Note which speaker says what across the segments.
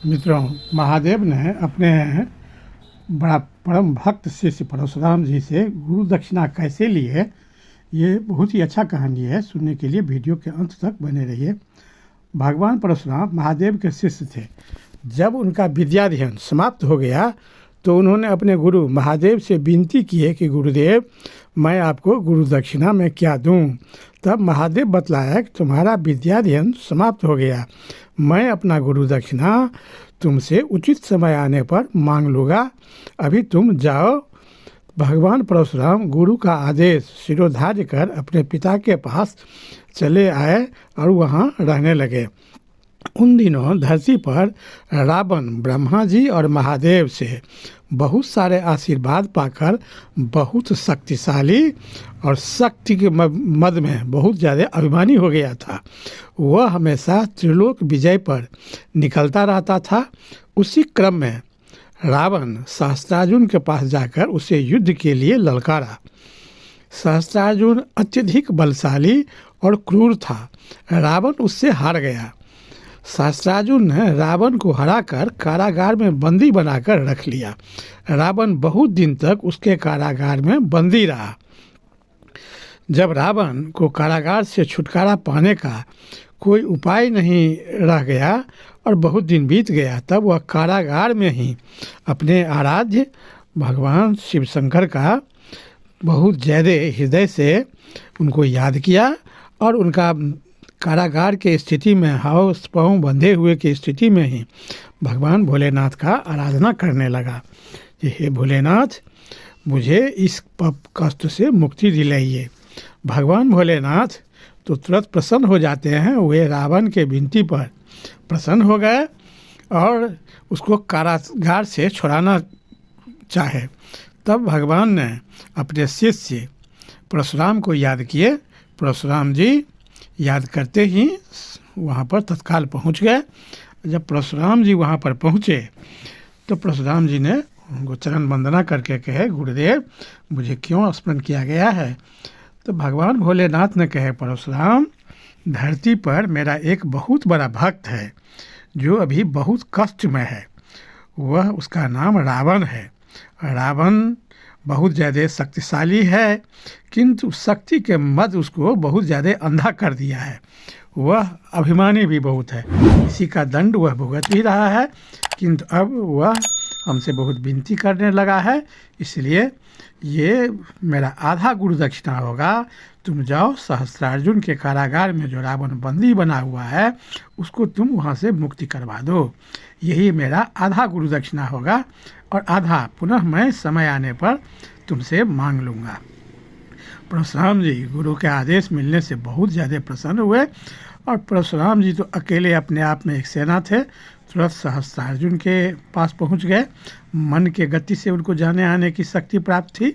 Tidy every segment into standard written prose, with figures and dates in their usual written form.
Speaker 1: मित्रों, महादेव ने अपने बड़ा परम भक्त शिष्य परशुराम जी से गुरु दक्षिणा कैसे ली है, ये बहुत ही अच्छा कहानी है। सुनने के लिए वीडियो के अंत तक बने रहिए। भगवान परशुराम महादेव के शिष्य थे। जब उनका विद्याध्ययन समाप्त हो गया तो उन्होंने अपने गुरु महादेव से विनती की है कि गुरुदेव, मैं आपको गुरु दक्षिणा में क्या दूं। तब महादेव बतलाया कि तुम्हारा विद्याध्ययन समाप्त हो गया, मैं अपना गुरु दक्षिणा तुमसे उचित समय आने पर मांग लूँगा, अभी तुम जाओ। भगवान परशुराम गुरु का आदेश शिरोधार्य कर अपने पिता के पास चले आए और वहाँ रहने लगे। उन दिनों धरती पर रावण ब्रह्मा जी और महादेव से बहुत सारे आशीर्वाद पाकर बहुत शक्तिशाली और शक्ति के मद में बहुत ज़्यादा अभिमानी हो गया था। वह हमेशा त्रिलोक विजय पर निकलता रहता था। उसी क्रम में रावण सहस्त्रार्जुन के पास जाकर उसे युद्ध के लिए ललकारा। सहस्त्रार्जुन अत्यधिक बलशाली और क्रूर था। रावण उससे हार गया। सहस्त्रार्जुन ने रावण को हराकर कारागार में बंदी बनाकर रख लिया। रावण बहुत दिन तक उसके कारागार में बंदी रहा। जब रावण को कारागार से छुटकारा पाने का कोई उपाय नहीं रह गया और बहुत दिन बीत गया, तब वह कारागार में ही अपने आराध्य भगवान शिव शंकर का बहुत ज़्यादा हृदय से उनको याद किया और उनका कारागार के स्थिति में हाथ पांव बंधे हुए की स्थिति में ही भगवान भोलेनाथ का आराधना करने लगा कि हे भोलेनाथ, मुझे इस पाप कष्ट से मुक्ति दिलाइए। भगवान भोलेनाथ तो तुरंत प्रसन्न हो जाते हैं। वे रावण के विनती पर प्रसन्न हो गए और उसको कारागार से छुड़ाना चाहे। तब भगवान ने अपने शिष्य परशुराम को याद किए। परशुराम जी याद करते ही वहाँ पर तत्काल पहुँच गए। जब परशुराम जी वहाँ पर पहुँचे तो परशुराम जी ने उनको चरण वंदना करके कहे, गुरुदेव, मुझे क्यों स्मरण किया गया है। तो भगवान भोलेनाथ ने कहे, परशुराम, धरती पर मेरा एक बहुत बड़ा भक्त है जो अभी बहुत कष्ट में है। वह उसका नाम रावण है। रावण बहुत ज़्यादा शक्तिशाली है, किंतु शक्ति के मद उसको बहुत ज़्यादा अंधा कर दिया है। वह अभिमानी भी बहुत है। इसी का दंड वह भुगत भी रहा है, किंतु अब वह हमसे बहुत विनती करने लगा है। इसलिए ये मेरा आधा गुरु दक्षिणा होगा। तुम जाओ, सहस्त्रार्जुन के कारागार में जो रावण बंदी बना हुआ है उसको तुम वहाँ से मुक्ति करवा दो। यही मेरा आधा गुरु दक्षिणा होगा और आधा पुनः मैं समय आने पर तुमसे मांग लूँगा। परशुराम जी गुरु के आदेश मिलने से बहुत ज़्यादा प्रसन्न हुए और परशुराम जी तो अकेले अपने आप में एक सेना थे। तुरंत सहस्त्रार्जुन के पास पहुंच गए। मन के गति से उनको जाने आने की शक्ति प्राप्त थी।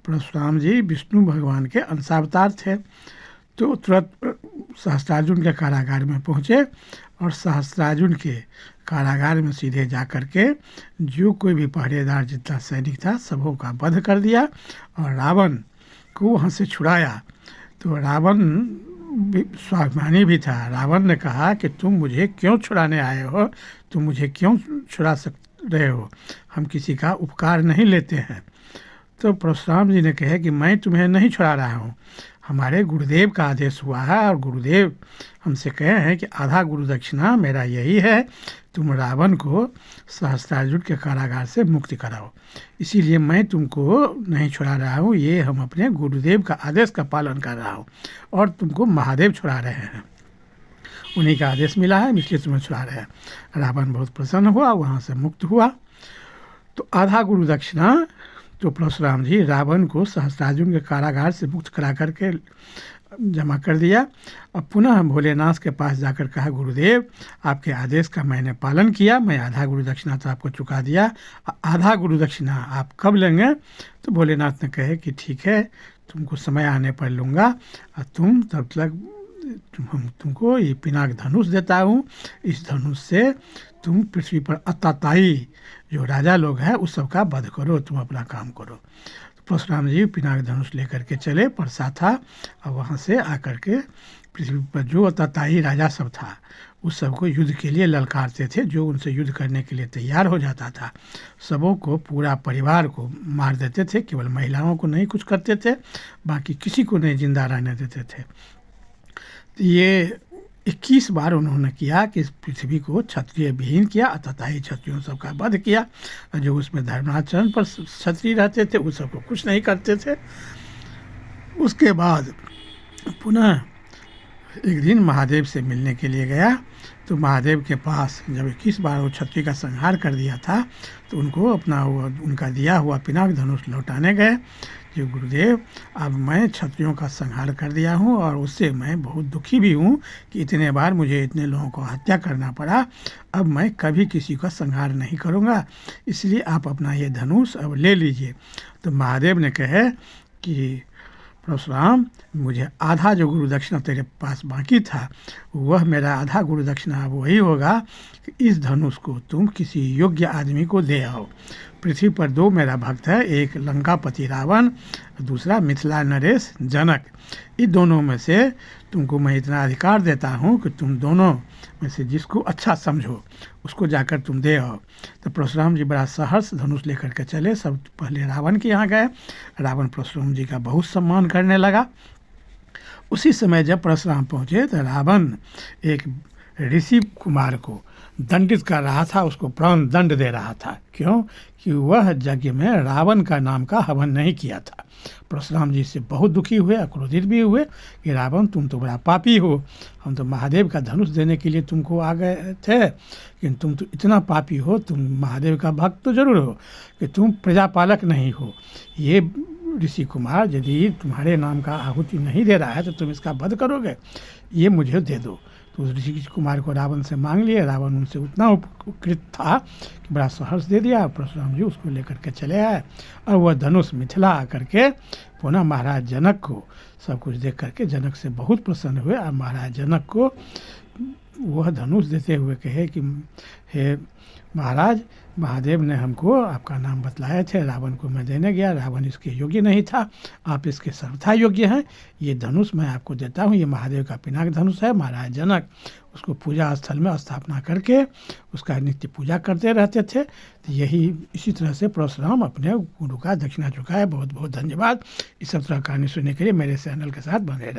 Speaker 1: परशुराम जी विष्णु भगवान के अंशावतार थे। तो तुरंत सहस्त्रार्जुन के कारागार में पहुँचे और सहस्त्रार्जुन के कारागार में सीधे जा कर के जो कोई भी पहरेदार जितना सैनिक था सबों का वध कर दिया और रावण को वहाँ से छुड़ाया। तो रावण स्वाभिमानी भी था। रावण ने कहा कि तुम मुझे क्यों छुड़ाने आए हो, तुम मुझे क्यों छुड़ा रहे हो, हम किसी का उपकार नहीं लेते हैं। तो परशुराम जी ने कहा कि मैं तुम्हें नहीं छुड़ा रहा हूँ, हमारे गुरुदेव का आदेश हुआ है और गुरुदेव हमसे कहे हैं कि आधा गुरु दक्षिणा मेरा यही है, तुम रावण को सहस्त्रार्जुन के कारागार से मुक्ति कराओ। इसीलिए मैं तुमको नहीं छुड़ा रहा हूँ, ये हम अपने गुरुदेव का आदेश का पालन कर रहा हूँ और तुमको महादेव छुड़ा रहे हैं, उन्हीं का आदेश मिला है, इसलिए तुम्हें छुड़ा रहे हैं। रावण बहुत प्रसन्न हुआ, वहाँ से मुक्त हुआ। तो आधा गुरु दक्षिणा तो परशुराम जी रावण को सहस्त्रार्जुन के कारागार से मुक्त करा करके जमा कर दिया। अब पुनः भोलेनाथ के पास जाकर कहा, गुरुदेव, आपके आदेश का मैंने पालन किया, मैं आधा गुरु दक्षिणा तो आपको चुका दिया, आधा गुरु दक्षिणा आप कब लेंगे। तो भोलेनाथ ने कहे कि ठीक है, तुमको समय आने पर लूँगा और तुम तब तक तुमको ये पिनाक धनुष देता हूँ। इस धनुष से तुम पृथ्वी पर अत्याचारी जो राजा लोग हैं उस सब का वध करो, तुम अपना काम करो। तो परशुराम जी पिनाक धनुष लेकर के चले, परसा था और वहाँ से आकर के पृथ्वी पर जो अताताई राजा सब था उस सबको युद्ध के लिए ललकारते थे। जो उनसे युद्ध करने के लिए तैयार हो जाता था सबों को, पूरा परिवार को मार देते थे। केवल महिलाओं को नहीं कुछ करते थे, बाकी किसी को नहीं जिंदा रहने देते थे। ये 21 बार उन्होंने किया कि इस पृथ्वी को क्षत्रिय विहीन किया, अतताई क्षत्रियों सबका वध किया। और जो उसमें धर्माचरण पर क्षत्रिय रहते थे उस सबको कुछ नहीं करते थे। उसके बाद पुनः एक दिन महादेव से मिलने के लिए गया, तो महादेव के पास जब 21 बार वो क्षत्रिय का संहार कर दिया था तो उनको अपना उनका दिया हुआ पिनाक धनुष लौटाने गए। जो गुरुदेव, अब मैं क्षत्रियों का संहार कर दिया हूँ और उससे मैं बहुत दुखी भी हूँ कि इतने बार मुझे इतने लोगों को हत्या करना पड़ा। अब मैं कभी किसी का संहार नहीं करूँगा, इसलिए आप अपना ये धनुष अब ले लीजिए। तो महादेव ने कहे कि परशुराम, मुझे आधा जो गुरु दक्षिणा तेरे पास बाकी था वह मेरा आधा गुरु दक्षिणा अब वही होगा कि इस धनुष को तुम किसी योग्य आदमी को दे आओ। पृथ्वी पर 2 मेरा भक्त है, एक लंकापति रावण, दूसरा मिथिला नरेश जनक। इन दोनों में से तुमको मैं इतना अधिकार देता हूँ कि तुम दोनों में से जिसको अच्छा समझो उसको जाकर तुम दे आओ। तो परशुराम जी बड़ा सहर्ष धनुष लेकर के चले। सब पहले रावण के यहाँ गए। रावण परशुराम जी का बहुत सम्मान करने लगा। उसी समय जब परशुराम पहुँचे तो रावण एक ऋषि कुमार को दंडित कर रहा था, उसको प्राण दंड दे रहा था। क्यों? कि वह यज्ञ में रावण का नाम का हवन नहीं किया था। परशुराम जी से बहुत दुखी हुए, क्रोधित भी हुए कि रावण, तुम तो बड़ा पापी हो, हम तो महादेव का धनुष देने के लिए तुमको आ गए थे, लेकिन तुम तो इतना पापी हो, तुम महादेव का भक्त तो जरूर हो कि तुम प्रजापालक नहीं हो। ये ऋषि कुमार यदि तुम्हारे नाम का आहुति नहीं दे रहा है तो तुम इसका वध करोगे, ये मुझे दे दो। तो उस ऋषि कुमार को रावण से मांग लिए। रावण उनसे उतना उपकृत था कि बड़ा सहर्ष दे दिया। परशुराम जी उसको लेकर के चले आए और वह धनुष मिथिला आकर के पुनः महाराज जनक को सब कुछ देख करके जनक से बहुत प्रसन्न हुए और महाराज जनक को वह धनुष देते हुए कहे कि हे महाराज, महादेव ने हमको आपका नाम बतलाए थे, रावण को मैं देने गया, रावण इसके योग्य नहीं था, आप इसके सर्वथा योग्य हैं। ये धनुष मैं आपको देता हूँ, ये महादेव का पिनाक धनुष है। महाराज जनक उसको पूजा स्थल में स्थापना करके उसका नित्य पूजा करते रहते थे। तो यही इसी तरह से परशुराम अपने गुरु का दक्षिणा चुकाए। बहुत बहुत धन्यवाद। इस सब तरह कहानी सुनने के लिए मेरे चैनल के साथ बने रहे।